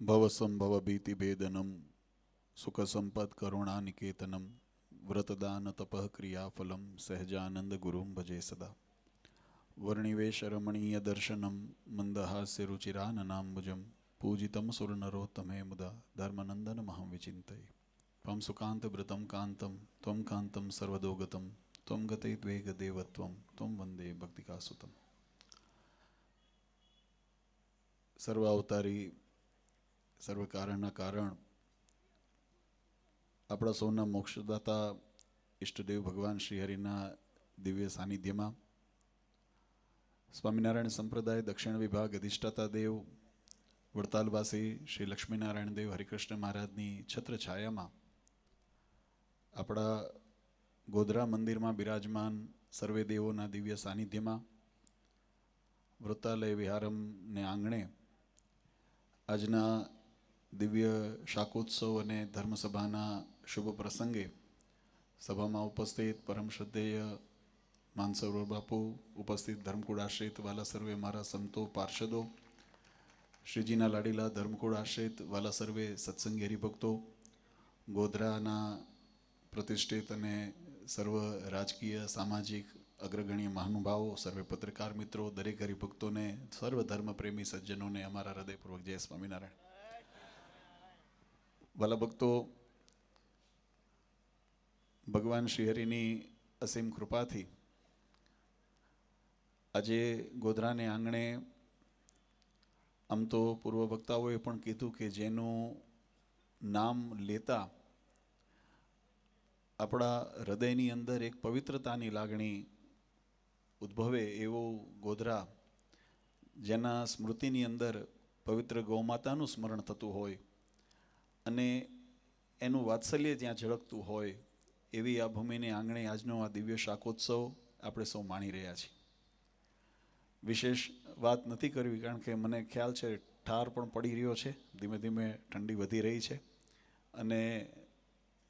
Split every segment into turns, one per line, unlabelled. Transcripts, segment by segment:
ભવસંભવ ભીતિભેદનમ સુખ સંપદ કરુણાનિકેતનમ વ્રતદાન તપઃ ક્રિયાફલમ સહજાનંદ ગુરુમ ભજે સદા વર્ણિવેશ રમણીય દર્શનમ મંદહાસ્ય રુચિરાનનાંબુજમ પૂજિતમ સુરનરોત્તમે મુદા ધર્મનંદન મહં વિચિંતયે ત્વં સુકાંત વ્રતમ કાંતમ ત્વં કાંતમ સર્વદોગતમ ત્વં ગતે દ્વેગ દેવત્વમ ત્વં વંદે ભક્તિકાસુતમ. સર્વ અવતારી સર્વ કારણના કારણ આપણા સૌના મોક્ષદાતા ઈષ્ટદેવ ભગવાન શ્રી હરિના દિવ્ય સાનિધ્યમાં સ્વામિનારાયણ સંપ્રદાય દક્ષિણ વિભાગ અધિષ્ઠાતા દેવ વડતાલવાસી શ્રી લક્ષ્મીનારાયણ દેવ હરિકૃષ્ણ મહારાજની છત્ર છાયામાં આપણા ગોધરા મંદિરમાં બિરાજમાન સર્વે દેવોના દિવ્ય સાનિધ્યમાં વૃત્તાલય વિહારમને આંગણે આજના દિવ્ય શાકોત્સવ અને ધર્મસભાના શુભ પ્રસંગે સભામાં ઉપસ્થિત પરમ શ્રદ્ધેય માનસરોવર બાપુ, ઉપસ્થિત ધર્મકુળ આશ્રિત વાલા સર્વે મારા સંતો પાર્ષદો, શ્રીજીના લાડીલા ધર્મકુળ આશ્રિત વાલા સર્વે સત્સંગી હરિભક્તો, ગોધરાના પ્રતિષ્ઠિત અને સર્વ રાજકીય સામાજિક અગ્રગણ્ય મહાનુભાવો, સર્વે પત્રકાર મિત્રો, દરેક હરિભક્તોને, સર્વ ધર્મ પ્રેમી સજ્જનોને અમારા હૃદયપૂર્વક જય સ્વામિનારાયણ. વાલા ભક્તો, ભગવાન શ્રી હરિની અસીમ કૃપાથી આજે ગોધરાને આંગણે આમ તો પૂર્વ વક્તાઓએ પણ કીધું કે જેનું નામ લેતા આપણા હૃદયની અંદર એક પવિત્રતાની લાગણી ઉદ્ભવે એવું ગોધરા, જેના સ્મૃતિની અંદર પવિત્ર ગૌમાતાનું સ્મરણ થતું હોય અને એનું વાત્સલ્ય ત્યાં ઝળકતું હોય એવી આ ભૂમિને આંગણે આજનો આ દિવ્ય શાકોત્સવ આપણે સૌ માણી રહ્યા છીએ. વિશેષ વાત નથી કરવી કારણ કે મને ખ્યાલ છે ઠાર પણ પડી રહ્યો છે, ધીમે ધીમે ઠંડી વધી રહી છે અને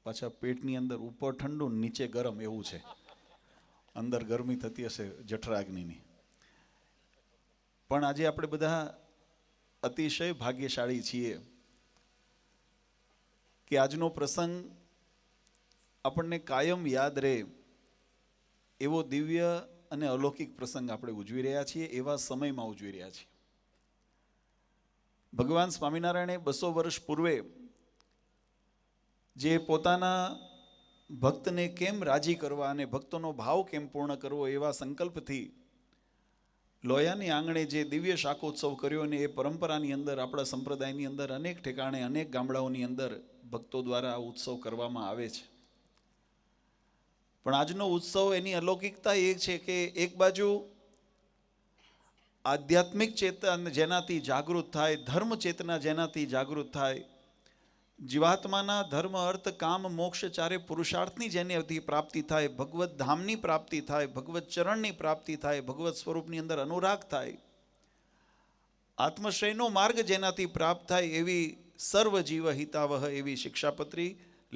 પાછા પેટની અંદર ઉપર ઠંડુ નીચે ગરમ એવું છે, અંદર ગરમી થતી હશે જઠરાગ્નિની. પણ આજે આપણે બધા અતિશય ભાગ્યશાળી છીએ કે આજનો પ્રસંગ આપણને કાયમ યાદ રહે એવો દિવ્ય અને અલૌકિક પ્રસંગ આપણે ઉજવી રહ્યા છીએ, એવા સમયમાં ઉજવી રહ્યા છીએ. ભગવાન સ્વામિનારાયણે 200 વર્ષ પૂર્વે જે પોતાના ભક્તને કેમ રાજી કરવા અને ભક્તોનો ભાવ કેમ પૂર્ણ કરવો એવા સંકલ્પથી લોયાની આંગણે જે દિવ્ય શાકોત્સવ કર્યો અને એ પરંપરાની અંદર આપણા સંપ્રદાયની અંદર અનેક ઠેકાણે અનેક ગામડાઓની અંદર ભક્તો દ્વારા આ ઉત્સવ કરવામાં આવે છે. પણ આજનો ઉત્સવ એની અલૌકિકતા એ છે કે એક બાજુ આધ્યાત્મિક ચેતના જેનાથી જાગૃત થાય, ધર્મ ચેતના જેનાથી જાગૃત થાય, જીવાત્માના ધર્મ અર્થ કામ મોક્ષ ચારે પુરુષાર્થની જેનાથી પ્રાપ્તિ થાય, ભગવત ધામની પ્રાપ્તિ થાય, ભગવત ચરણની પ્રાપ્તિ થાય, ભગવત સ્વરૂપની અંદર અનુરાગ થાય, આત્મશ્રયનો માર્ગ જેનાથી પ્રાપ્ત થાય એવી સર્વ જીવ હિતાવહ એવી શિક્ષાપત્રી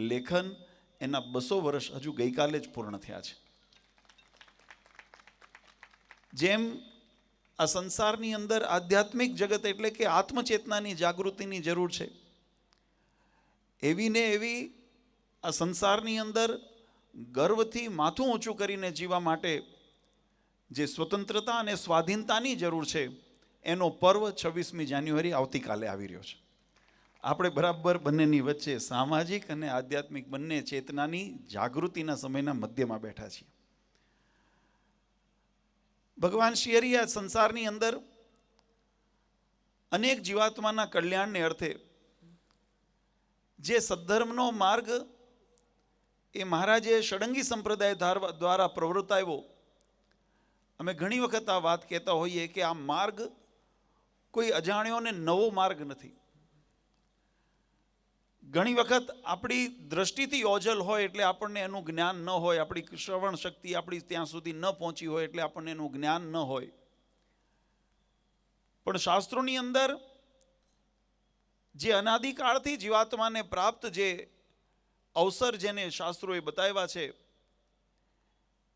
લેખન એના 200 વર્ષ હજુ ગઈકાલે જ પૂર્ણ થયા છે. જેમ આ સંસારની અંદર આધ્યાત્મિક જગત એટલે કે આત્મચેતનાની જાગૃતિની જરૂર છે, એવી ને એવી આ સંસારની અંદર ગર્વથી માથું ઊંચું કરીને જીવવા માટે જે સ્વતંત્રતા અને સ્વાધીનતાની જરૂર છે એનો પર્વ 26મી જાન્યુઆરી આવતીકાલે આવી રહ્યો છે. આપણે બરાબર બંનેની વચ્ચે સામાજિક અને આધ્યાત્મિક બંને ચેતનાની જાગૃતિના સમયના મધ્યમાં બેઠા છીએ. ભગવાન શ્રી હરિ આ સંસારની અંદર અનેક જીવાત્માના કલ્યાણને અર્થે જે સદ્ધર્મનો માર્ગ એ મહારાજે ષડંગી સંપ્રદાય દ્વારા પ્રવર્તાવ્યો. અમે ઘણી વખત આ વાત કહેતા હોઈએ કે આ માર્ગ કોઈ અજાણ્યો ને નવો માર્ગ નથી. ઘણી વખત આપણી દ્રષ્ટિથી ઓજલ હોય એટલે આપણને એનું જ્ઞાન ન હોય, આપણી શ્રવણ શક્તિ આપણી ત્યાં સુધી ન પહોંચી હોય એટલે આપણને એનું જ્ઞાન ન હોય. પણ શાસ્ત્રોની અંદર જે અનાદિકાળથી જીવાત્માને પ્રાપ્ત જે અવસર જેને શાસ્ત્રોએ બતાવ્યા છે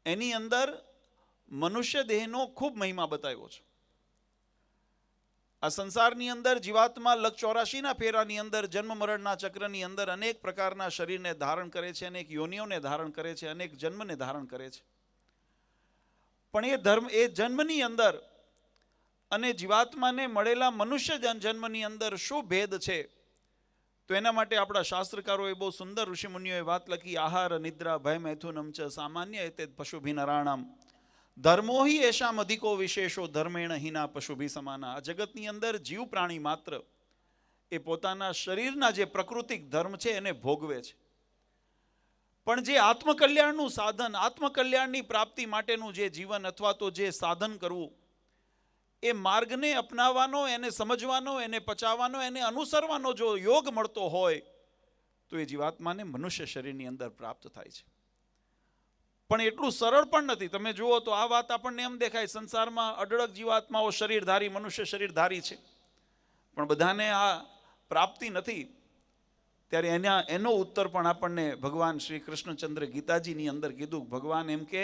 એની અંદર મનુષ્ય દેહનો ખૂબ મહિમા બતાવ્યો છે. આ સંસારની અંદર જીવાત્મા લગ 84ના ફેરાની અંદર જન્મ મરણના ચક્રની અંદર અનેક પ્રકારના શરીરને ધારણ કરે છે, અનેક યોનિઓને ધારણ કરે છે, અનેક જન્મને ધારણ કરે છે. પણ એ જન્મની અંદર અને જીવાત્માને મળેલા મનુષ્ય જન્મની અંદર શું ભેદ છે? તો એના માટે આપણા શાસ્ત્રકારોએ બહુ સુંદર ઋષિમુનિઓએ વાત લખી. આહાર નિદ્રા ભય મૈથુનમ ચ સામાન્ય એતે પશુભી નરાણામ ધર્મો હિ એશામ અધિકો વિશેષો ધર્મેણ હિના પશુભી સમાના. આ જગતની અંદર જીવ પ્રાણી માત્ર એ પોતાના શરીરના જે પ્રાકૃતિક ધર્મ છે એને ભોગવે છે. પણ જે આત્મકલ્યાણનું સાધન, આત્મકલ્યાણની પ્રાપ્તિ માટેનું જે જીવન અથવા તો જે સાધન કરવું, એ માર્ગને અપનાવવાનો, એને સમજવાનો, એને પચાવવાનો, એને અનુસરવાનો જો યોગ મળતો હોય તો એ જીવાત્માને મનુષ્ય શરીરની અંદર પ્રાપ્ત થાય છે. પણ એટલું સરળ પણ નથી. તમે જુઓ તો આ વાત આપણને એમ દેખાય, સંસારમાં અઢળક જીવાત્માઓ શરીરધારી, મનુષ્ય શરીરધારી છે, પણ બધાને આ પ્રાપ્તિ નથી. ત્યારે એનો ઉત્તર પણ આપણને ભગવાન શ્રી કૃષ્ણચંદ્ર ગીતાજીની અંદર કીધું. ભગવાન એમ કે,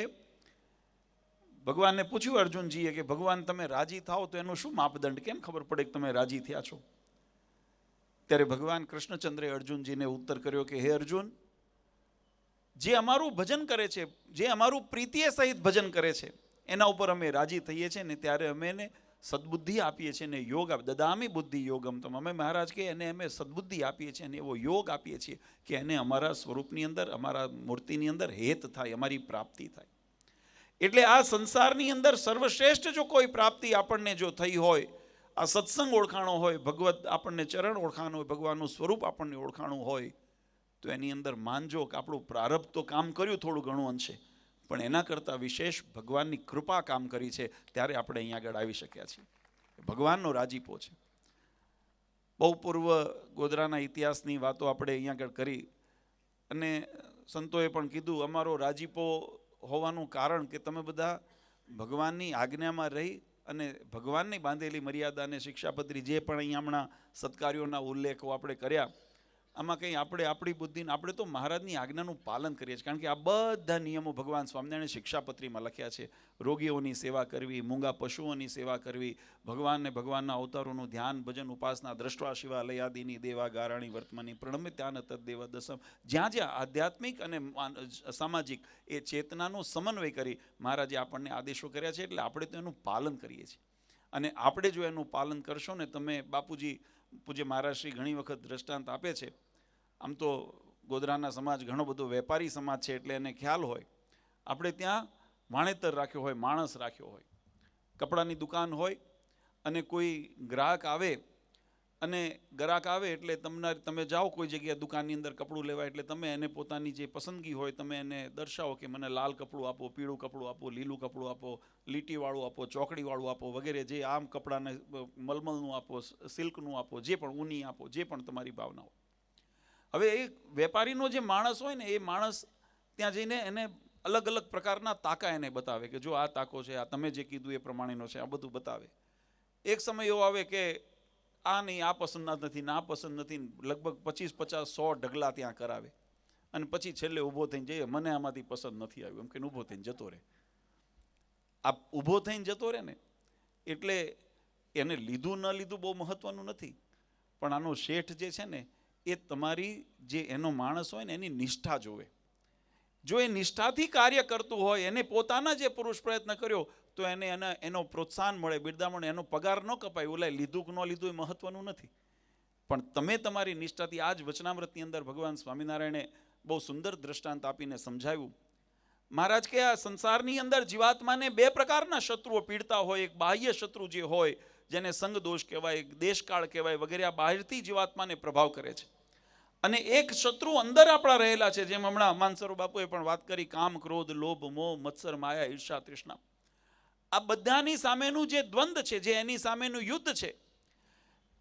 ભગવાનને પૂછ્યું અર્જુનજીએ કે ભગવાન તમે રાજી થાઓ તો એનો શું માપદંડ, કેમ ખબર પડે કે તમે રાજી થયા છો? ત્યારે ભગવાન કૃષ્ણચંદ્રે અર્જુનજીને ઉત્તર કર્યો કે હે અર્જુન, જે અમારું ભજન કરે છે, જે અમારું પ્રીતિએ સહિત ભજન કરે છે, એના ઉપર અમે રાજી થઈએ છીએ ને ત્યારે અમે એને સદબુદ્ધિ આપીએ છીએ ને યોગ દદામી બુદ્ધિ યોગમ તમ. અમે મહારાજ કે એને અમે સદબુદ્ધિ આપીએ છીએ અને એવો યોગ આપીએ છીએ કે એને અમારા સ્વરૂપની અંદર, અમારા મૂર્તિની અંદર હેત થાય, અમારી પ્રાપ્તિ થાય. એટલે આ સંસારની અંદર સર્વશ્રેષ્ઠ જો કોઈ પ્રાપ્તિ આપણને જો થઈ હોય, આ સત્સંગ ઓળખાણો હોય, ભગવત આપણને ચરણ ઓળખાણો હોય, ભગવાનનું સ્વરૂપ આપણને ઓળખાણું હોય, તો એની અંદર માનજો કે આપણું પ્રારબ્ધ તો કામ કર્યું થોડું ઘણું અંશે, પણ એના કરતાં વિશેષ ભગવાનની કૃપા કામ કરી છે, ત્યારે આપણે અહીંયા આગળ આવી શક્યા છીએ. ભગવાનનો રાજીપો છે. બહુ પૂર્વ ગોધરાના ઇતિહાસની વાતો આપણે અહીંયા આગળ કરી અને સંતોએ પણ કીધું, અમારો રાજીપો હોવાનું કારણ કે તમે બધા ભગવાનની આજ્ઞામાં રહી અને ભગવાનની બાંધેલી મર્યાદાને શિક્ષાપત્રી જે પણ અહીંયા હમણાં સત્કાર્યોના ઉલ્લેખો આપણે કર્યા, આમાં કંઈ આપણે આપણી બુદ્ધિને, આપણે તો મહારાજની આજ્ઞાનું પાલન કરીએ છીએ. કારણ કે આ બધા નિયમો ભગવાન સ્વામિનારાયણ શિક્ષાપત્રીમાં લખ્યા છે. રોગીઓની સેવા કરવી, મૂંગા પશુઓની સેવા કરવી, ભગવાનને ભગવાનના અવતારોનું ધ્યાન, ભજન, ઉપાસના, દ્રષ્ટવા શિવાલયાદિની દેવા ગારાણી વર્તમાની પ્રણમ્ય ત્યાન તદ્દેવ દસમ. જ્યાં જ્યાં આધ્યાત્મિક અને સામાજિક એ ચેતનાનો સમન્વય કરી મહારાજે આપણને આદેશો કર્યા છે, એટલે આપણે તો એનું પાલન કરીએ છીએ. અને આપણે જો એનું પાલન કરશો ને, તમે બાપુજી પૂજ્ય મહારાજશ્રી ઘણી વખત દ્રષ્ટાંત આપે છે. આમ તો ગોધરાના સમાજ ઘણો બધો વેપારી સમાજ છે, એટલે એને ખ્યાલ હોય. આપણે ત્યાં વાણેતર રાખ્યો હોય, માણસ રાખ્યો હોય, કપડાની દુકાન હોય અને કોઈ ગ્રાહક આવે એટલે તમે જાઓ કોઈ જગ્યાએ દુકાનની અંદર કપડું લેવા, એટલે તમે એને પોતાની જે પસંદગી હોય તમે એને દર્શાવો કે મને લાલ કપડું આપો, પીળું કપડું આપો, લીલું કપડું આપો, લીટીવાળું આપો, ચોકડીવાળું આપો વગેરે, જે આમ કપડાને મલમલનું આપો, સિલ્કનું આપો, જે પણ ઊની આપો, જે પણ તમારી ભાવના હોય. હવે એ વેપારીનો જે માણસ હોય ને, એ માણસ ત્યાં જઈને એને અલગ અલગ પ્રકારના તાકા એને બતાવે કે જો આ તાકો છે, આ તમે જે કીધું એ પ્રમાણેનો છે, આ બધું બતાવે. એક સમય એવો આવે કે આ નહીં, આ પસંદ નથી, ના પસંદ નથી, લગભગ 25, 50, 100 ઢગલા ત્યાં કરાવે અને પછી છેલ્લે ઊભો થઈને જઈએ, મને આમાંથી પસંદ નથી આવ્યું એમ કે ઊભો થઈને જતો રહે. આ ઊભો થઈને જતો રહે ને, એટલે એને લીધું ન લીધું બહુ મહત્વનું નથી, પણ આનો શેઠ જે છે ને, એ તમારી જે એનો માણસ હોય ને એની નિષ્ઠા જોવે. જો એ નિષ્ઠાથી કાર્ય કરતું હોય, એને પોતાના જે પુરુષ પ્રયત્ન કર્યો તો એને એનો પ્રોત્સાહન મળે, બિરદામણ, એનો પગાર ન કપાય. ઓલા લીધું કે ન લીધું એ મહત્વનું નથી, પણ તમે તમારી નિષ્ઠાથી. આ જ વચનામૃતની અંદર ભગવાન સ્વામિનારાયણે બહુ સુંદર દ્રષ્ટાંત આપીને સમજાવ્યું. મહારાજ કે આ સંસારની અંદર જીવાત્માને બે પ્રકારના શત્રુઓ પીડતા હોય. એક બાહ્ય શત્રુ જે હોય, જેને સંગ દોષ કહેવાય, દેશકાળ કહેવાય વગેરે, આ બહારથી જીવાત્માને પ્રભાવ કરે છે. અને એક શત્રુ અંદર આપણા રહેલા છે, જેમ હમણાં માનસરો બાપુએ પણ વાત કરી, કામ, ક્રોધ, લોભ, મોહ, મત્સર, માયા, ઈર્ષા, તૃષ્ણા. આ બધાની સામેનું જે દ્વંદ છે, જે એની સામેનું યુદ્ધ છે,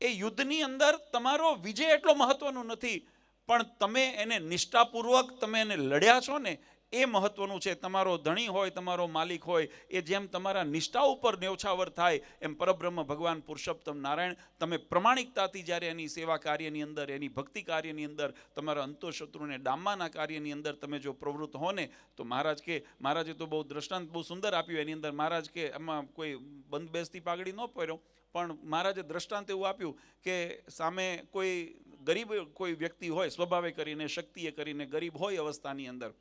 એ યુદ્ધની અંદર તમારો વિજય એટલો મહત્વનો નથી, પણ તમે એને નિષ્ઠાપૂર્વક તમે એને લડ્યા છો ને, એ મહત્વનું છે. તમારો ધણી હોય, તમારો માલિક હોય, એ જેમ તમારા નિષ્ઠા ઉપર ન્યોછાવર થાય, એમ પરબ્રહ્મ ભગવાન પુરુષોત્તમ નારાયણ તમે પ્રમાણિકતાથી જ્યારે એની સેવા કાર્યની અંદર, એની ભક્તિ કાર્યની અંદર, તમારા અંતઃશત્રુને ડામવાના કાર્યની અંદર તમે જો પ્રવૃત્ત હો ને, તો મહારાજે તો બહુ દ્રષ્ટાંત બહુ સુંદર આપ્યું. એની અંદર મહારાજ કે એમાં કોઈ બંધ બેસતી પાઘડી ન પહેર્યો, પણ મહારાજે દ્રષ્ટાંત એવું આપ્યું કે સામે કોઈ ગરીબ કોઈ વ્યક્તિ હોય, સ્વભાવે કરીને શક્તિએ કરીને ગરીબ હોય અવસ્થાની અંદર,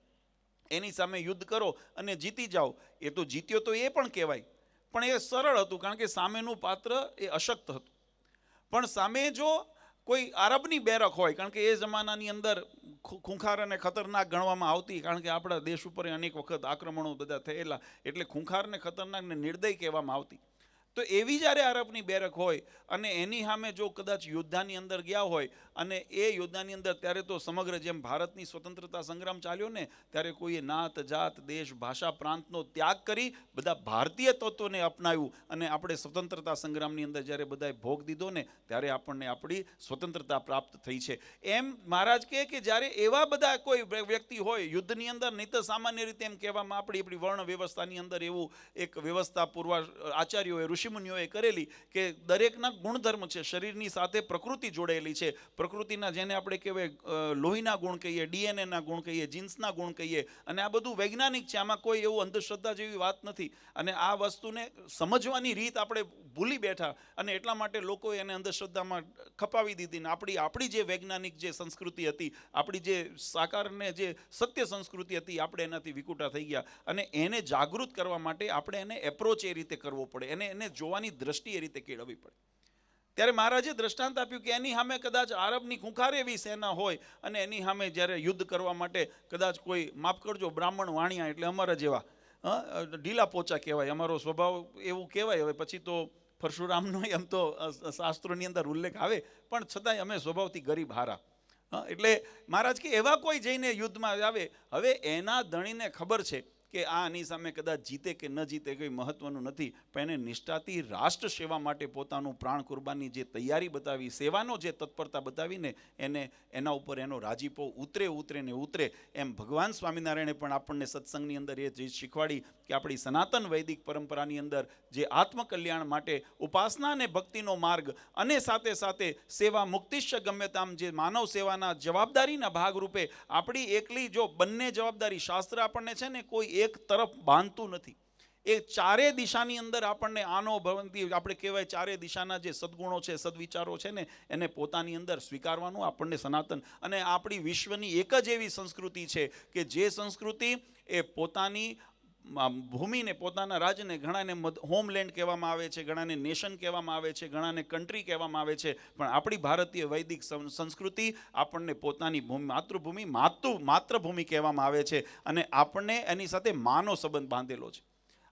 એની સામે યુદ્ધ કરો અને જીતી જાઓ, એ તો જીત્યો તો એ પણ કહેવાય, પણ એ સરળ હતું કારણ કે સામેનું પાત્ર એ અશક્ત હતું. પણ સામે જો કોઈ આરબની બેરક હોય, કારણ કે એ જમાનાની અંદર ખૂંખાર અને ખતરનાક ગણવામાં આવતી, કારણ કે આપણા દેશ ઉપર અનેક વખત આક્રમણો બધા થયેલા, એટલે ખૂંખાર ને ખતરનાક ને નિર્દય કહેવામાં આવતી. તો એવી જ્યારે આરબની બેરક હોય અને એની સામે જો કદાચ યોદ્ધાની અંદર ગયા હોય, અને એ યોદ્ધાની અંદર ત્યારે તો સમગ્ર જેમ ભારતની સ્વતંત્રતા સંગ્રામ ચાલ્યો ને, ત્યારે કોઈએ નાત જાત દેશ ભાષા પ્રાંતનો ત્યાગ કરી બધા ભારતીય તત્વોને અપનાવ્યું, અને આપણે સ્વતંત્રતા સંગ્રામની અંદર જ્યારે બધાએ ભોગ દીધો ને, ત્યારે આપણને આપણી સ્વતંત્રતા પ્રાપ્ત થઈ છે. એમ મહારાજ કહે કે જ્યારે એવા બધા કોઈ વ્યક્તિ હોય યુદ્ધની અંદર, નહીં તો સામાન્ય રીતે એમ કહેવામાં આપણી વર્ણ વ્યવસ્થાની અંદર એવું એક વ્યવસ્થા પૂર્વ આચાર્યોએ ઋષિમુનિઓએ કરેલી કે દરેકના ગુણધર્મ છે, શરીરની સાથે પ્રકૃતિ જોડેલી છે. પ્રકૃતિના જેને આપણે કહેવાય લોહીના ગુણ કહીએ, ડીએનએના ગુણ કહીએ, જીન્સના ગુણ કહીએ, અને આ બધું વૈજ્ઞાનિક છે, આમાં કોઈ એવું અંધશ્રદ્ધા જેવી વાત નથી. અને આ વસ્તુને સમજવાની રીત આપણે ભૂલી બેઠા, અને એટલા માટે લોકો એને અંધશ્રદ્ધામાં ખપાવી દીધી. ને આપણી જે વૈજ્ઞાનિક જે સંસ્કૃતિ હતી, આપણી જે સાકારને જે સત્ય સંસ્કૃતિ હતી, આપણે એનાથી વિકુટા થઈ ગયા. અને એને જાગૃત કરવા માટે આપણે એને એપ્રોચ એ રીતે કરવો પડે, એને જોવાની દ્રષ્ટિ એ રીતે કેળવવી પડે. ત્યારે મહારાજે દ્રષ્ટાંત આપ્યું કે એની સામે કદાચ આરબની ખૂંખાર એવી સેના હોય, અને એની સામે જ્યારે યુદ્ધ કરવા માટે કદાચ કોઈ, માફ કરજો, બ્રાહ્મણ વાણિયા એટલે અમારા જેવા ઢીલા પોચા કહેવાય, અમારો સ્વભાવ એવું કહેવાય. હવે પછી તો પરશુરામનો એમ તો શાસ્ત્રોની અંદર ઉલ્લેખ આવે, પણ છતાંય અમે સ્વભાવથી ગરીબ હારા. એટલે મહારાજ કે એવા કોઈ જઈને યુદ્ધમાં આવે, હવે એના ધણીને ખબર છે કે આની સામે કદાચ જીતે કે ન જીતે કંઈ મહત્વનું નથી, પણ એને નિષ્ઠાથી રાષ્ટ્ર સેવા માટે પોતાનું પ્રાણ કુરબાની જે તૈયારી બતાવી, સેવાનો જે તત્પરતા બતાવીને એને એના ઉપર એનો રાજીપો ઉતરે ને ઉતરે. એમ ભગવાન સ્વામિનારાયણે પણ આપણને સત્સંગની અંદર એ ચીજ શીખવાડી કે આપણી સનાતન વૈદિક પરંપરાની અંદર જે આત્મકલ્યાણ માટે ઉપાસના અને ભક્તિનો માર્ગ, અને સાથે સાથે સેવા મુક્તિશ્ચ ગમ્યતામ, જે માનવ સેવાના જવાબદારીના ભાગરૂપે આપણી એકલી જો બંને જવાબદારી, શાસ્ત્ર આપણને છે ને કોઈ એક તરફ બાંધતું નથી, એ ચારે દિશાની અંદર આપણને આનો ભવંતી, આપણે કહેવાય ચારે દિશાના જે સદગુણો છે, સદવિચારો છે ને, એને પોતાની અંદર સ્વીકારવાનું આપણને સનાતન. અને આપણી વિશ્વની એક જ એવી સંસ્કૃતિ છે કે જે સંસ્કૃતિ એ પોતાની ભૂમિને, પોતાના રાજ્યને, ઘણાને હોમલેન્ડ કહેવામાં આવે છે, ઘણાને નેશન કહેવામાં આવે છે, ઘણાને કન્ટ્રી કહેવામાં આવે છે, પણ આપણી ભારતીય વૈદિક સંસ્કૃતિ આપણને પોતાની માતૃભૂમિ માતૃભૂમિ કહેવામાં આવે છે, અને આપણને એની સાથે માનો સંબંધ બાંધેલો છે.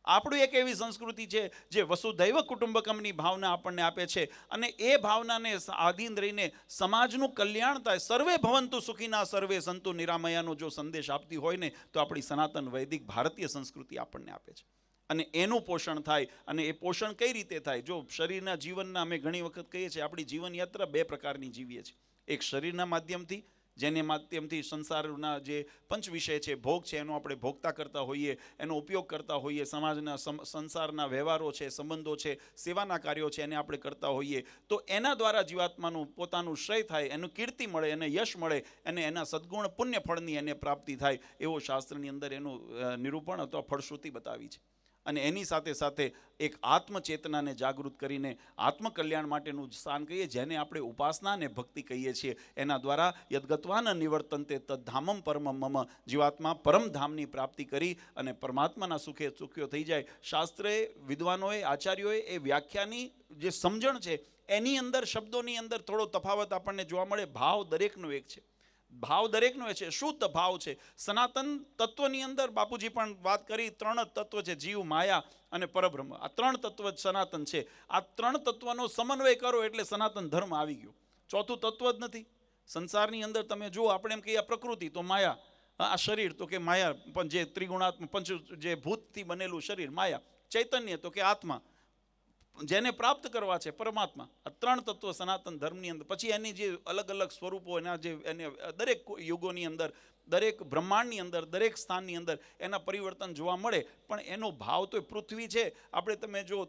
આપણું એક એવી સંસ્કૃતિ છે જે વસુધૈવ કુટુંબકમની ભાવના આપણને આપે છે, અને એ ભાવનાને આધીન રહીને સમાજનું કલ્યાણ થાય, સર્વે ભવંતુ સુખીના સર્વે સંતુ નિરામયાનો જો સંદેશ આપતી હોય ને, તો આપણી સનાતન વૈદિક ભારતીય સંસ્કૃતિ આપણને આપે છે. અને એનું પોષણ થાય. અને એ પોષણ કઈ રીતે થાય? જો શરીરના જીવનના, અમે ઘણી વખત કહીએ છીએ, આપણી જીવનયાત્રા બે પ્રકારની જીવીએ છીએ. એક શરીરના માધ્યમથી, જેને માધ્યમથી સંસારના જે પંચ વિષય છે, ભોગ છે, એનો આપણે ભોગતા કરતા હોઈએ, એનો ઉપયોગ કરતા હોઈએ, સમાજના સંસારના વ્યવહારો છે, સંબંધો છે, સેવાના કાર્યો છે, એને આપણે કરતા હોઈએ, તો એના દ્વારા જીવાત્માનું પોતાનું શ્રેય થાય, એનું કીર્તિ મળે, એને યશ મળે, અને એના સદગુણ પુણ્ય ફળની એને પ્રાપ્તિ થાય, એવો શાસ્ત્રની અંદર એનું નિરૂપણ અથવા ફળશ્રુતિ બતાવી છે. અને એની સાથે સાથે એક આત્મચેતનાને જાગૃત કરીને આત્મકલ્યાણ માટેનું સ્થાન કહીએ, જેને આપણે ઉપાસના અને ભક્તિ કહીએ છીએ. એના દ્વારા યદગત્વાન નિવર્તન્તે તદ્ધામમ પરમમ મમ, જીવાત્મા પરમધામની પ્રાપ્તિ કરી અને પરમાત્માના સુખે સુખ્યો થઈ જાય. શાસ્ત્રએ, વિદ્વાનોએ, આચાર્યોએ એ વ્યાખ્યાની જે સમજણ છે, એની અંદર શબ્દોની અંદર થોડો તફાવત આપણને જોવા મળે. ભાવ દરેકનો એક છે, ભાવ દરેકનો એ છે, શુદ્ધ ભાવ છે. સનાતન તત્વની અંદર બાપુજી પણ વાત કરી, ત્રણ જ તત્વ છે, જીવ, માયા અને પરબ્રહ્મ. આ ત્રણ તત્વ જ સનાતન છે. આ ત્રણ તત્વનો સમન્વય કરો એટલે સનાતન ધર્મ આવી ગયો. ચોથું તત્વ જ નથી. સંસારની અંદર તમે જુઓ, આપણે એમ કહીએ પ્રકૃતિ તો માયા, આ શરીર તો કે માયા, પણ જે ત્રિગુણાત્મક પંચ જે ભૂતથી બનેલું શરીર માયા, ચૈતન્ય તો કે આત્મા, જેને પ્રાપ્ત કરવા છે પરમાત્મા. આ ત્રણ તત્વ સનાતન ધર્મની અંદર. પછી એની જે અલગ અલગ સ્વરૂપો, એના જે એને દરેક યુગોની અંદર, દરેક બ્રહ્માંડની અંદર, દરેક સ્થાનની અંદર એના પરિવર્તન જોવા મળે. પણ એનો ભાવ તો પૃથ્વી છે. આપણે તમે જો,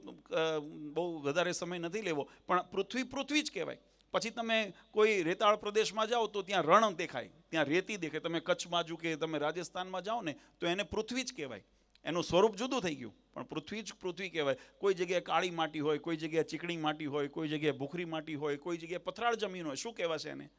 બહુ વધારે સમય નથી લેવો, પણ પૃથ્વી જ કહેવાય. પછી તમે કોઈ રેતાળ પ્રદેશમાં જાઓ તો ત્યાં રણ દેખાય, ત્યાં રેતી દેખાય. તમે કચ્છ બાજુ કે તમે રાજસ્થાનમાં જાઓ ને, તો એને પૃથ્વી જ કહેવાય.
એનું સ્વરૂપ જુદું થઈ ગયું, પણ પૃથ્વી જ પૃથ્વી કહેવાય. કોઈ જગ્યાએ કાળી માટી હોય, કોઈ જગ્યાએ ચીકણી માટી હોય, કોઈ જગ્યાએ ભૂખરી માટી હોય, કોઈ જગ્યાએ પથરાળ જમીન હોય. શું કહેવાશે એને?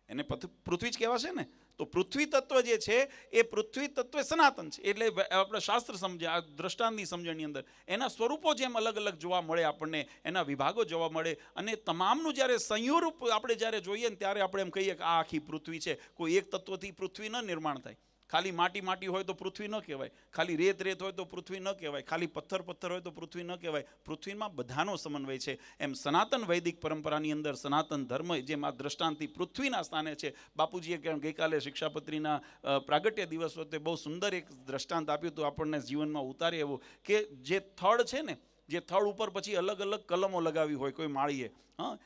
એને પૃથ્વી જ કહેવાશે ને. તો પૃથ્વી તત્વ જે છે એ પૃથ્વી તત્વ સનાતન છે. એટલે આપણે શાસ્ત્ર સમજે, આ દ્રષ્ટાંતની સમજણની અંદર એના સ્વરૂપો જેમ અલગ અલગ જોવા મળે આપણને, એના વિભાગો જોવા મળે, અને તમામનું જ્યારે સંયોરૂપ આપણે જ્યારે જોઈએ ને ત્યારે આપણે એમ કહીએ કે આ આખી પૃથ્વી છે. કોઈ એક તત્વથી પૃથ્વી ન નિર્માણ થાય. ખાલી માટી હોય તો પૃથ્વી ન કહેવાય, ખાલી રેત હોય તો પૃથ્વી ન કહેવાય, ખાલી પથ્થર હોય તો પૃથ્વી ન કહેવાય. પૃથ્વીમાં બધાનો સમન્વય છે. એમ સનાતન વૈદિક પરંપરાની અંદર સનાતન ધર્મ જેમ આ દ્રષ્ટાંતથી પૃથ્વીના સ્થાને છે. બાપુજીએ ગઈકાલે શિક્ષાપત્રીના પ્રાગટ્ય દિવસ વખતે બહુ સુંદર એક દ્રષ્ટાંત આપ્યું હતું, આપણને જીવનમાં ઉતારે એવું, કે જે થડ છે ને, જે થડ ઉપર પછી અલગ અલગ કલમો લગાવી હોય કોઈ માળીએ,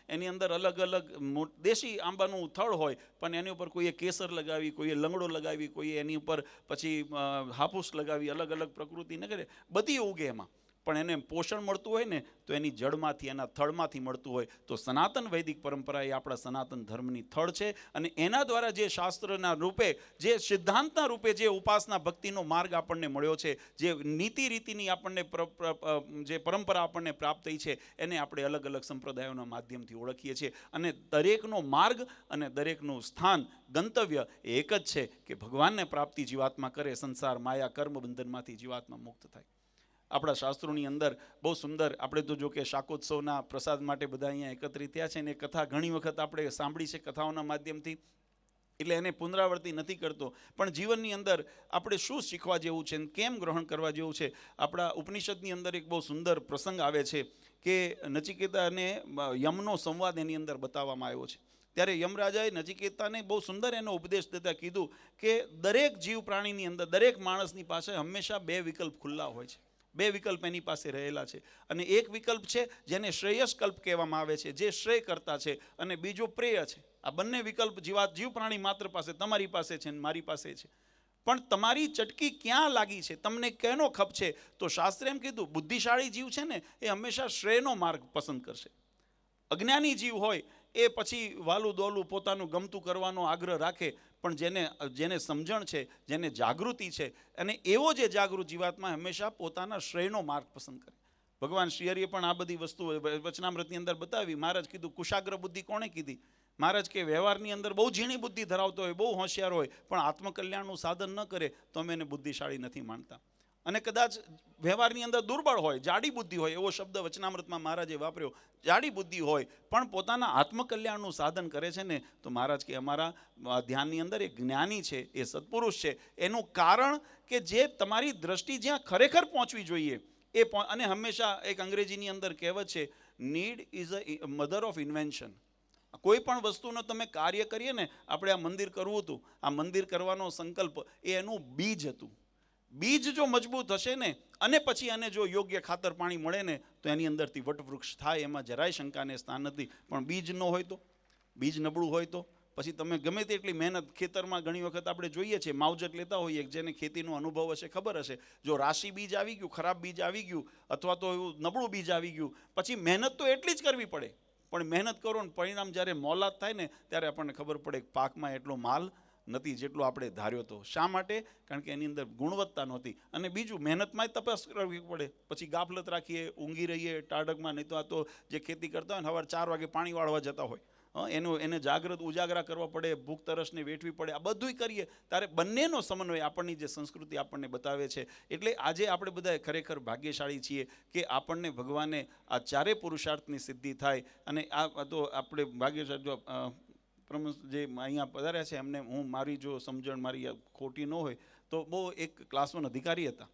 એની અંદર અલગ અલગ દેશી આંબાનું થડ હોય, પણ એની ઉપર કોઈએ કેસર લગાવી, કોઈએ લંગડો લગાવી, કોઈએ એની ઉપર પછી હાફૂસ લગાવી, અલગ અલગ પ્રકૃતિ ન કરે, બધી ઉગે એમાં. પણ એને પોષણ મળતું હોય ને તો એની જડમાંથી, એના થડમાંથી મળતું હોય. તો સનાતન વૈદિક પરંપરા એ આપણા સનાતન ધર્મની થડ છે. અને એના દ્વારા જે શાસ્ત્રના રૂપે, જે સિદ્ધાંતના રૂપે જે ઉપાસના ભક્તિનો માર્ગ આપણને મળ્યો છે, જે નીતિ રીતિની આપણને જે પરંપરા આપણને પ્રાપ્ત થઈ છે, એને આપણે અલગ અલગ સંપ્રદાયોના માધ્યમથી ઓળખીએ છીએ. અને દરેકનો માર્ગ અને દરેકનું સ્થાન, ગંતવ્ય એક જ છે કે ભગવાનને પ્રાપ્તિ જીવાત્મા કરે, સંસાર માયા કર્મ બંધનમાંથી જીવાત્મા મુક્ત થાય. આપણા શાસ્ત્રોની અંદર બહુ સુંદર, આપણે તો જો કે શાકોત્સવના પ્રસાદ માટે બધા અહીંયા એકત્રિત થયા છે, ને એ કથા ઘણી વખત આપણે સાંભળી છે કથાઓના માધ્યમથી, એટલે એને પુનરાવર્તિ નથી કરતો. પણ જીવનની અંદર આપણે શું શીખવા જેવું છે, કેમ ગ્રહણ કરવા જેવું છે. આપણા ઉપનિષદની અંદર એક બહુ સુંદર પ્રસંગ આવે છે કે નચિકેતાને યમનો સંવાદ એની અંદર બતાવવામાં આવ્યો છે. ત્યારે યમરાજાએ નચિકેતાને બહુ સુંદર એનો ઉપદેશ દેતા કીધું કે દરેક જીવ પ્રાણીની અંદર, દરેક માણસની પાસે હંમેશા બે વિકલ્પ ખુલ્લા હોય છે. બે વિકલ્પ એની પાસે રહેલા છે. અને એક વિકલ્પ છે જેને શ્રેયસ્કલ્પ કહેવામાં આવે છે, જે શ્રેય કરતા છે, અને બીજો પ્રેય છે. આ બંને વિકલ્પ જીવ પ્રાણી માત્ર પાસે, તમારી પાસે છે, મારી પાસે છે. પણ તમારી ચટકી ક્યાં લાગી છે, તમને કેનો ખપ છે? તો શાસ્ત્રે એમ કીધું, બુદ્ધિશાળી જીવ છે ને એ હંમેશા શ્રેયનો માર્ગ પસંદ કરશે. અજ્ઞાની જીવ હોય એ પછી વાલું દોલું પોતાનું ગમતું કરવાનો આગ્રહ રાખે. પણ જેને સમજણ છે, જેને જાગૃતિ છે, અને એવો જે જાગૃત જીવાત્મા હંમેશા પોતાના શ્રેયનો માર્ગ પસંદ કરે. ભગવાન શ્રી હરિએ પણ આ બધી વસ્તુઓ વચનામૃતની અંદર બતાવી. મહારાજ કીધું, કુશાગ્ર બુદ્ધિ કોણે કીધી? મહારાજ કે વ્યવહારની અંદર બહુ ઝીણી બુદ્ધિ ધરાવતો હોય, બહુ હોશિયાર હોય, પણ આત્મકલ્યાણનું સાધન ન કરે તો અમે એને બુદ્ધિશાળી નથી માનતા. અને કદાચ વ્યવહારની અંદર દુર્બળ હોય, જાડી બુદ્ધિ હોય, એવો શબ્દ વચનામૃતમાં મહારાજે વાપર્યો. જાડી બુદ્ધિ હોય પણ પોતાના આત્મકલ્યાણનું સાધન કરે છે ને, તો મહારાજ કે અમારા ધ્યાનની અંદર એક જ્ઞાની છે, એ સત્પુરુષ છે. એનું કારણ કે જે તમારી દ્રષ્ટિ જ્યાં ખરેખર પહોંચવી જોઈએ એ અને હંમેશા એક અંગ્રેજીની અંદર કહેવત છે, need is a mother of invention. કોઈ પણ વસ્તુનો તમે કાર્ય કરીએ ને, આપણે આ મંદિર કરવું હતું, આ મંદિર કરવાનો સંકલ્પ એ એનું બીજ હતું. બીજ જો મજબૂત હશે ને, અને પછી એને જો યોગ્ય ખાતર પાણી મળે ને, તો એની અંદરથી વટવૃક્ષ થાય, એમાં જરાય શંકાને સ્થાન નથી. પણ બીજ ન હોય તો, બીજ નબળું હોય તો પછી તમે ગમે તેટલી મહેનત, ખેતરમાં ઘણી વખત આપણે જોઈએ છીએ, માવજત લેતા હોઈએ, જેને ખેતીનો અનુભવ હશે ખબર હશે, જો રાશિ બીજ આવી ગયું, ખરાબ બીજ આવી ગયું, અથવા તો એવું નબળું બીજ આવી ગયું, પછી મહેનત તો એટલી જ કરવી પડે. પણ મહેનત કરો ને પરિણામ જ્યારે મોલાદ થાય ને, ત્યારે આપણને ખબર પડે કે પાકમાં એટલો માલ નથી જેટલો આપણે ધાર્યો હતો. શા માટે? કારણ કે એની અંદર ગુણવત્તા નહોતી. અને બીજું, મહેનતમાં જ તપાસ કરવી પડે. પછી ગાફલત રાખીએ, ઊંઘી રહીએ ટાઢકમાં, નહીં તો આ તો જે ખેતી કરતા હોય ને સવારે 4 વાગે પાણી વાળવા જતા હોય, એને જાગૃત ઉજાગરા કરવા પડે, ભૂખ તરસને વેઠવી પડે. આ બધુંય કરીએ ત્યારે બંનેનો સમન્વય આપણની જે સંસ્કૃતિ આપણને બતાવે છે. એટલે આજે આપણે બધા ખરેખર ભાગ્યશાળી છીએ કે આપણને ભગવાને આ ચારે પુરુષાર્થની સિદ્ધિ થાય. અને આ તો આપણે ભાગ્યશાળી, જો જે અહીંયા પધાર્યા છે એમને હું, મારી જો સમજણ મારી ખોટી ન હોય તો બહુ એક ક્લાસ 1 અધિકારી હતા.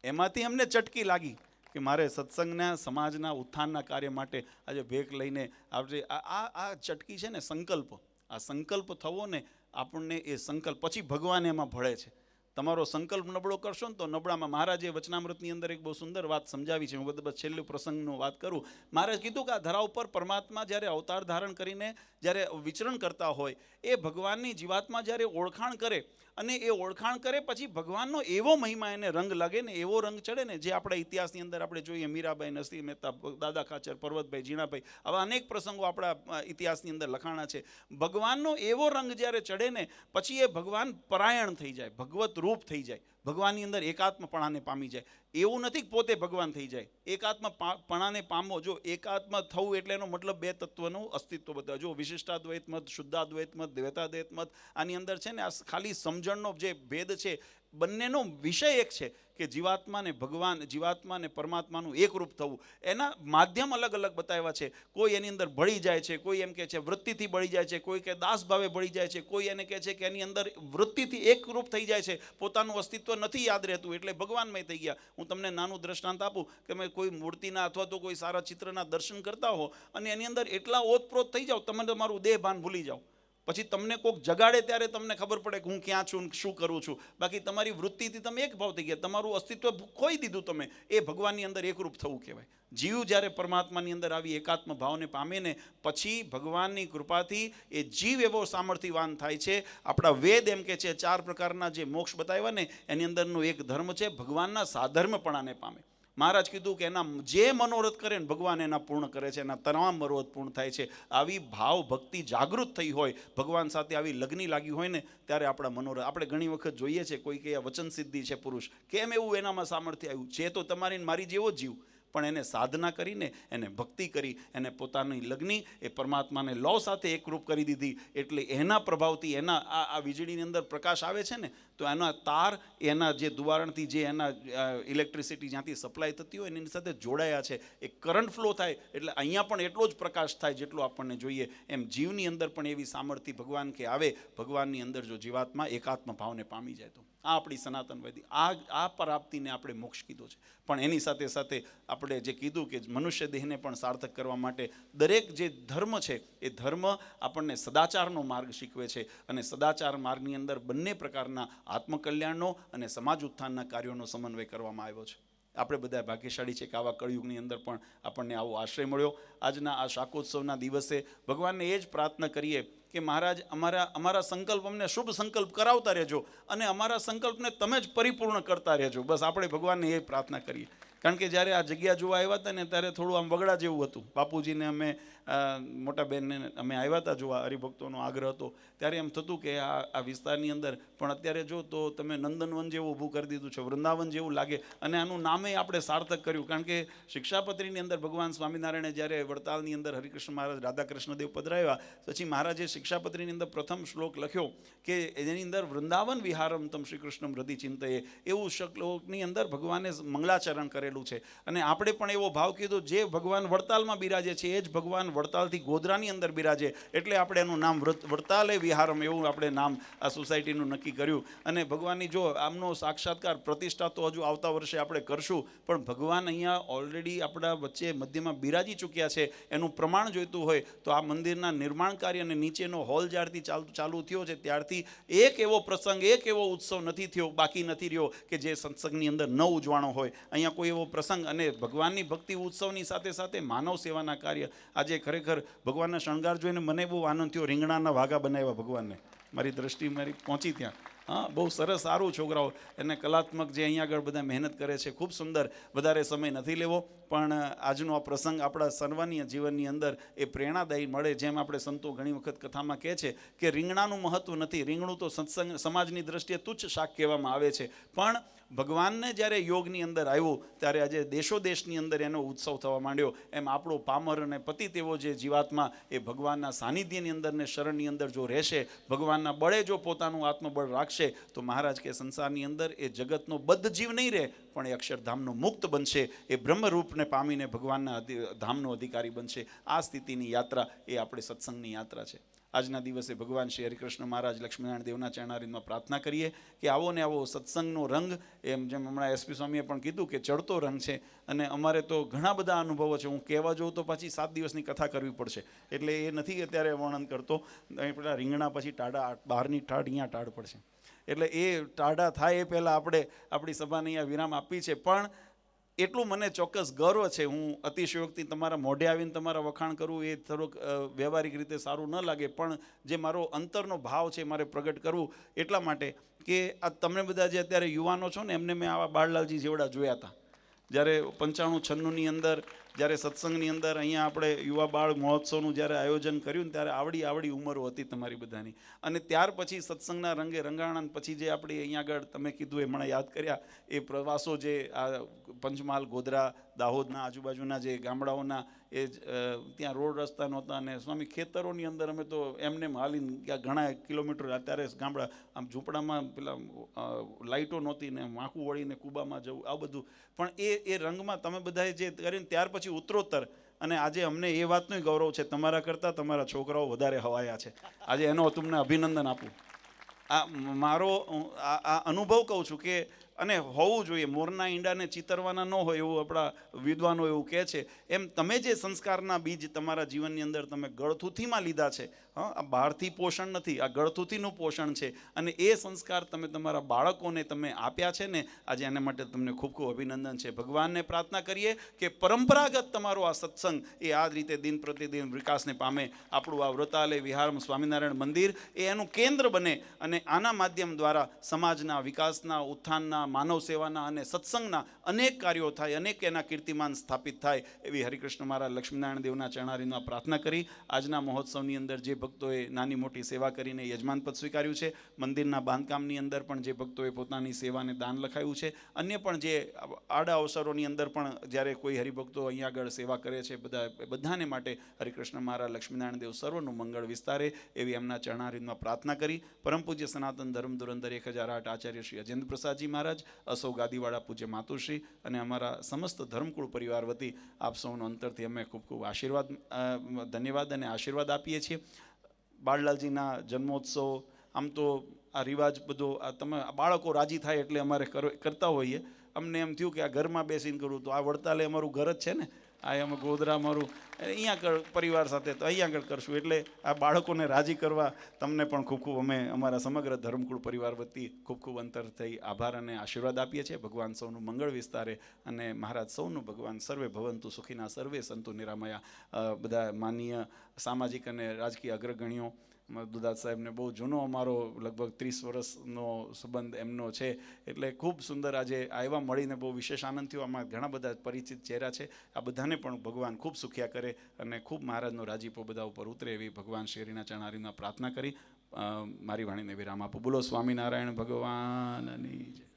એમાંથી એમને ચટકી લાગી કે મારે સત્સંગના, સમાજના ઉત્થાનના કાર્ય માટે આજે ભેખ લઈને આપણે આ ચટકી છે ને સંકલ્પ. આ સંકલ્પ થવો ને આપણને, એ સંકલ્પ પછી ભગવાન એમાં ભળે છે. તમારો સંકલ્પ નબળો કરશો ને તો નબળામાં. મહારાજે વચનામૃતની અંદર એક બહુ સુંદર વાત સમજાવી છે. હું બધા છેલ્લું પ્રસંગનું વાત કરું. મહારાજ કીધું કે આ ધરા ઉપર પરમાત્મા જ્યારે અવતાર ધારણ કરીને જ્યારે વિચરણ કરતા હોય, એ ભગવાનની જીવાત્મા જ્યારે ઓળખાણ કરે, અને એ ઓળખાણ કરે પછી ભગવાનનો એવો મહિમા એને રંગ લાગે ને, એવો રંગ ચડે ને, જે આપણા ઇતિહાસની અંદર આપણે જોઈએ, મીરાબાઈ, નરસિંહ મહેતા, દાદા ખાચર, પર્વતભાઈ, જીણાભાઈ, આવા અનેક પ્રસંગો આપણા ઇતિહાસની અંદર લખાણા છે. ભગવાનનો એવો રંગ જ્યારે ચડે ને, પછી એ ભગવાન પરાયણ થઈ જાય, ભગવત રૂપ થઈ જાય. ભગવાનની અંદર એકાત્મપણાને પામી જાય. એવું નથી કે પોતે ભગવાન થઈ જાય. એકાત્મપણાને પામો. જો એકાત્મ થવું એટલે એનો મતલબ બે તત્વનું અસ્તિત્વ બતાવે. જો વિશિષ્ટાદ્વૈત મત, શુદ્ધાદ્વૈત મત, દ્વૈતાદ્વૈત મત, આની અંદર છે ને આ ખાલી સમજણનો જે ભેદ છે, બંનેનો વિષય એક છે કે જીવાત્મા ને ભગવાન, જીવાત્મા ને પરમાત્માનું એકરૂપ થવું. એના માધ્યમ અલગ અલગ બતાવ્યા છે. કોઈ એની અંદર બળી જાય છે, કોઈ એમ કહે છે વૃત્તિથી બળી જાય છે, કોઈ કે દાસ ભાવે બળી જાય છે, કોઈ એને કહે છે કે એની અંદર વૃત્તિથી એકરૂપ થઈ જાય છે, પોતાનું અસ્તિત્વ નથી યાદ રહેતું એટલે ભગવાનમય થઈ ગયા. હું તમને નાનું દ્રષ્ટાંત આપું કે મેં કોઈ મૂર્તિના અથવા તો કોઈ સારા ચિત્રના દર્શન કરતા હો અને એની અંદર એટલા ઓતપ્રોત થઈ જાઓ, તમે તમારું દેહ ભાન ભૂલી જાઓ. પછી તમને કોઈક જગાડે ત્યારે તમને ખબર પડે કે હું ક્યાં છું, શું કરું છું. બાકી તમારી વૃત્તિથી તમે એક ભાવ થઈ ગયા, તમારું અસ્તિત્વ ખોઈ દીધું તમે. એ ભગવાનની અંદર એકરૂપ થવું કહેવાય. જીવ જ્યારે પરમાત્માની અંદર આવી એકાત્મ ભાવને પામે ને પછી ભગવાનની કૃપાથી એ જીવ એવો સામર્થ્યવાન થાય છે. આપણા વેદ એમ કે છે 4 પ્રકારના જે મોક્ષ બતાવ્યા ને એની અંદરનો એક ધર્મ છે ભગવાનના સાધર્મપણાને પામે. મહારાજ કીધું કે એના જે મનોરથ કરે ને ભગવાન એના પૂર્ણ કરે છે, એના તમામ મનોરથ પૂર્ણ થાય છે. આવી ભાવ ભક્તિ જાગૃત થઈ હોય, ભગવાન સાથે આવી લગ્ની લાગી હોય ને ત્યારે આપણા મનોરથ. આપણે ઘણી વખત જોઈએ છે કોઈ કે વચન સિદ્ધિ છે પુરુષ, કેમ એવું એનામાં સામર્થ્ય આવ્યું છે? તો તમારી મારી જેવો જીવ, પણ એને સાધના કરીને, એને ભક્તિ કરી, એને પોતાની લગ્ની એ પરમાત્માને લો સાથે એકરૂપ કરી દીધી. એટલે એના પ્રભાવથી એના આ વીજળીની અંદર પ્રકાશ આવે છે ને તો એના તાર, એના જે દુવારણથી જે એના ઇલેક્ટ્રિસિટી જ્યાંથી સપ્લાય થતી હોય એની સાથે જોડાયા છે. એ કરંટ ફ્લો થાય એટલે અહીંયા પણ એટલો જ પ્રકાશ થાય જેટલો આપણને જોઈએ. એમ જીવની અંદર પણ એવી સામર્થ્ય ભગવાન કે આવે, ભગવાનની અંદર જો જીવાત્મા એકાત્મ ભાવને પામી જાય તો આ આપણી સનાતનવાદી આ પ્રાપ્તિને આપણે મોક્ષ કીધો છે. પણ એની સાથે સાથે આપણે જે કીધું કે મનુષ્ય દેહને પણ સાર્થક કરવા માટે દરેક જે ધર્મ છે એ ધર્મ આપણને સદાચારનો માર્ગ શીખવે છે. અને સદાચાર માર્ગની અંદર બંને પ્રકારના આત્મકલ્યાણનો અને સમાજ ઉત્થાનના કાર્યોનો સમન્વય કરવામાં આવ્યો છે. આપણે બધા ભાગ્યશાળી છે કે આવા કળયુગની અંદર પણ આપણને આવો આશ્રય મળ્યો. આજના આ શાકોત્સવના દિવસે ભગવાનને એ જ પ્રાર્થના કરીએ કે મહારાજ અમારા સંકલ્પ અમને શુભ સંકલ્પ કરાવતા રહેજો અને અમારા સંકલ્પને તમે જ પરિપૂર્ણ કરતા રહેજો. બસ આપણે ભગવાનને એ પ્રાર્થના કરીએ. કારણ કે જ્યારે આ જગ્યા જોવા આવ્યા હતા ને ત્યારે થોડું આમ વગડા જેવું હતું. બાપુજીને અમે મોટા બહેનને અમે આવ્યા હતા જોવા, હરિભક્તોનો આગ્રહ હતો ત્યારે એમ થતું કે આ વિસ્તારની અંદર પણ અત્યારે જો તો તમે નંદનવન જેવું ઊભું કરી દીધું છે, વૃંદાવન જેવું લાગે. અને આનું નામે આપણે સાર્થક કર્યું. કારણ કે શિક્ષાપત્રીની અંદર ભગવાન સ્વામિનારાયણે જ્યારે વડતાલની અંદર હરિકૃષ્ણ મહારાજ રાધાકૃષ્ણદેવ પધરાવ્યા પછી મહારાજે શિક્ષાપત્રીની અંદર પ્રથમ શ્લોક લખ્યો કે એની અંદર વૃંદાવન વિહારમ તમ શ્રી કૃષ્ણમ હૃદય ચિંતયે, એવું શ્લોકની અંદર ભગવાને મંગલાચરણ કરેલું છે. અને આપણે પણ એવો ભાવ કીધો જે ભગવાન વડતાલમાં બિરાજે છે એ જ ભગવાન વડતાલથી ગોધરાની અંદર બિરાજે એટલે આપણે એનું નામ વડતાલે વિહારમ એવું આપણે નામ આ સોસાયટીનું નક્કી કર્યું. અને ભગવાનની જો આમનો સાક્ષાત્કાર પ્રતિષ્ઠા તો હજુ આવતા વર્ષે આપણે કરશું, પણ ભગવાન અહીંયા ઓલરેડી આપણા વચ્ચે મધ્યમાં બિરાજી ચૂક્યા છે. એનું પ્રમાણ જોઈતું હોય તો આ મંદિરના નિર્માણ કાર્ય અને નીચેનો હોલ જ્યારથી ચાલુ થયો છે ત્યારથી એક એવો પ્રસંગ, એક એવો ઉત્સવ નથી થયો, બાકી નથી રહ્યો કે જે સત્સંગની અંદર ન ઉજવાણો હોય. અહીંયા કોઈ એવો પ્રસંગ અને ભગવાનની ભક્તિ ઉત્સવની સાથે સાથે માનવ સેવાના કાર્ય. આજે ખરેખર ભગવાનના શણગાર જોઈને મને બહુ આનંદ થયો. રીંગણાના વાઘા બનાવ્યા ભગવાનને, મારી દ્રષ્ટિ મારી પહોંચી ત્યાં. હા, બહુ સરસ, સારું. છોકરાઓ એને કલાત્મક જે અહીંયા આગળ બધા મહેનત કરે છે, ખૂબ સુંદર. વધારે સમય નથી લેવો, પણ આજનો આ પ્રસંગ આપણા સર્વનીય જીવનની અંદર એ પ્રેરણાદાયી મળે. જેમ આપણે સંતો ઘણી વખત કથામાં કહે છે કે રીંગણાનું મહત્વ નથી, રીંગણું તો સત્સંગ સમાજની દ્રષ્ટિએ તુચ્છ શાક કહેવામાં આવે છે. પણ ભગવાનને જ્યારે યોગની અંદર આવ્યું ત્યારે આજે દેશો દેશની અંદર એનો ઉત્સવ થવા માંડ્યો. એમ આપણો પામર અને પતિત એવો જે જીવાત્મા એ ભગવાનના સાનિધ્યની અંદર ને શરણની અંદર જો રહેશે, ભગવાનના બળે જો પોતાનું આત્મબળ રાખશે તો મહારાજ કે સંસારની અંદર એ જગતનો બદ્ધ જીવ નહીં રહે પણ એ અક્ષરધામનો મુક્ત બનશે. એ બ્રહ્મરૂપને પામીને ભગવાનના ધામનો અધિકારી બનશે. આ સ્થિતિની યાત્રા એ આપણે સત્સંગની યાત્રા છે. આજના દિવસે ભગવાન શ્રી હરિકૃષ્ણ મહારાજ લક્ષ્મીનારાયણ દેવના ચરણારવિંદમાં પ્રાર્થના કરીએ કે આવો ને આવો સત્સંગનો રંગ, એમ જેમ હમણાં એસપી સ્વામીએ પણ કીધું કે ચડતો રંગ છે. અને અમારે તો ઘણા બધા અનુભવો છે. હું કહેવા જાઉં તો પછી 7 દિવસની કથા કરવી પડશે, એટલે એ નથી અત્યારે વર્ણન કરતો. પેલા રીંગણા પછી ટાઢા, બહારની ટાઢ અહીંયા ટાઢ પડશે, એટલે એ ટાઢા થાય એ પહેલાં આપણે આપણી સભાને અહીંયા વિરામ આપી છે. પણ એટલું મને ચોક્કસ ગર્વ છે, હું અતિશયોક્તિ તમારા મોઢે આવીને તમારા વખાણ કરું એ થોડુંક વ્યવહારિક રીતે સારું ન લાગે, પણ જે મારો અંતરનો ભાવ છે મારે પ્રગટ કરવું એટલા માટે કે આ તમે બધા જે અત્યારે યુવાનો છો ને એમને મેં આવા બાળલાલજી જેવડા જોયા હતા. જ્યારે 95-96ની અંદર જ્યારે સત્સંગની અંદર અહીંયા આપણે યુવા બાળ મહોત્સવનું જ્યારે આયોજન કર્યું ને ત્યારે આવડી ઉંમરો હતી તમારી બધાની, અને ત્યાર પછી સત્સંગના રંગે રંગાણા પછી જે આપણી અહીંયા આગળ તમે કીધું એ મને યાદ કર્યા એ પ્રવાસો, જે આ પંચમહાલ, ગોધરા, દાહોદના આજુબાજુના જે ગામડાઓના એ ત્યાં રોડ રસ્તા નહોતા, અને સ્વામી ખેતરોની અંદર અમે તો એમને હાલીને ક્યાં ઘણા કિલોમીટર, અત્યારે ગામડા આમ ઝૂંપડામાં પેલા લાઇટો નહોતી ને માખું વળીને કૂબામાં જવું, આ બધું. પણ એ રંગમાં તમે બધાએ જે કરીને ત્યાર પછી ઉત્તરોત્તર, અને આજે અમને એ વાતનું ગૌરવ છે તમારા કરતાં તમારા છોકરાઓ વધારે હવાયા છે. આજે એનો તમને અભિનંદન આપું. આ મારો આ અનુભવ કહું છું કે, અને હોવું જોઈએ, મોરના ઈંડાને ચિતરવાના ન હોય એવું આપણા વિદ્વાનો એવું કહે છે. એમ તમે જે સંસ્કારના બીજ તમારા જીવનની અંદર તમે ગળથૂથીમાં લીધા છે, આ બહારથી પોષણ નથી, આ ગળથૂથીનું પોષણ છે, અને એ સંસ્કાર તમે તમારા બાળકોને તમે આપ્યા છે ને, આજે એના માટે તમને ખૂબ ખૂબ અભિનંદન છે. ભગવાનને પ્રાર્થના કરીએ કે પરંપરાગત તમારો આ સત્સંગ એ આ જ રીતે દિન પ્રતિદિન વિકાસને પામે. આપણું આ વ્રતાલય વિહાર સ્વામિનારાયણ મંદિર એ એનું કેન્દ્ર બને, અને આના માધ્યમ દ્વારા સમાજના વિકાસના, ઉત્થાનના, માનવ સેવાના અને સત્સંગના અનેક કાર્યો થાય, અનેક એના કીર્તિમાન સ્થાપિત થાય, એવી હરિકૃષ્ણ મહારાજ લક્ષ્મીનારાયણ દેવના ચરણારીમાં પ્રાર્થના કરી આજના મહોત્સવની અંદર જે ભક્તોએ નાની મોટી સેવા કરીને યજમાન પદ સ્વીકાર્યું છે, મંદિરના બાંધકામની અંદર પણ જે ભક્તોએ પોતાની સેવાને દાન લખાયું છે, અન્ય પણ જે આડા અવસરોની અંદર પણ જ્યારે કોઈ હરિભક્તો અહીંયા આગળ સેવા કરે છે, બધાને માટે હરિકૃષ્ણ મહારાજ લક્ષ્મીનારાયણ દેવ સર્વનું મંગળ વિસ્તારે એવી એમના ચરણારીમાં પ્રાર્થના કરી. પરમ પૂજ્ય સનાતન ધર્મ ધુરંધર 1008 આચાર્ય શ્રી અજેન્દ્ર પ્રસાદજી મહારાજ, અસૌ ગાદીવાળા પૂજ્ય માતુશ્રી અને અમારા સમસ્ત ધર્મકુળ પરિવાર વતી આપ સૌનો અંતરથી અમે ખૂબ ખૂબ આશીર્વાદ, ધન્યવાદ અને આશીર્વાદ આપીએ છીએ. બાળલાલજીના જન્મોત્સવ, આમ તો આ રિવાજ બધો આ તમે બાળકો રાજી થાય એટલે અમારે કરતા હોઈએ. અમને એમ થયું કે આ ઘરમાં બેસીને કરું, તો આ વડતાલે અમારું ઘર જ છે ને, આ અમે ગોધરા અમારું અહીંયા પરિવાર સાથે, તો અહીંયા આગળ કરશું. એટલે આ બાળકોને રાજી કરવા તમને પણ ખૂબ ખૂબ અમે અમારા સમગ્ર ધર્મકુળ પરિવાર વતી ખૂબ ખૂબ અંતર થઈ આભાર અને આશીર્વાદ આપીએ છીએ. ભગવાન સૌનું મંગળ વિસ્તારે અને મહારાજ સૌનું ભગવાન સર્વે ભવંતુ સુખીના, સર્વે સંતુ નિરામયા. બધા માનનીય સામાજિક અને રાજકીય અગ્રગણ્યો, દુદાત સાહેબને બહુ જૂનો અમારો લગભગ 30 વર્ષનો સંબંધ એમનો છે, એટલે ખૂબ સુંદર આજે આવ્યા, મળીને બહુ વિશેષ આનંદ થયો. આમાં ઘણા બધા પરિચિત ચહેરા છે. આ બધાને પણ ભગવાન ખૂબ સુખ્યા કરે અને ખૂબ મહારાજનો રાજીપો બધા ઉપર ઉતરે એવી ભગવાન શ્રીના ચરણારીમાં પ્રાર્થના કરી મારી વાણીને વિરામ આપું. બોલો સ્વામિનારાયણ ભગવાનની જય.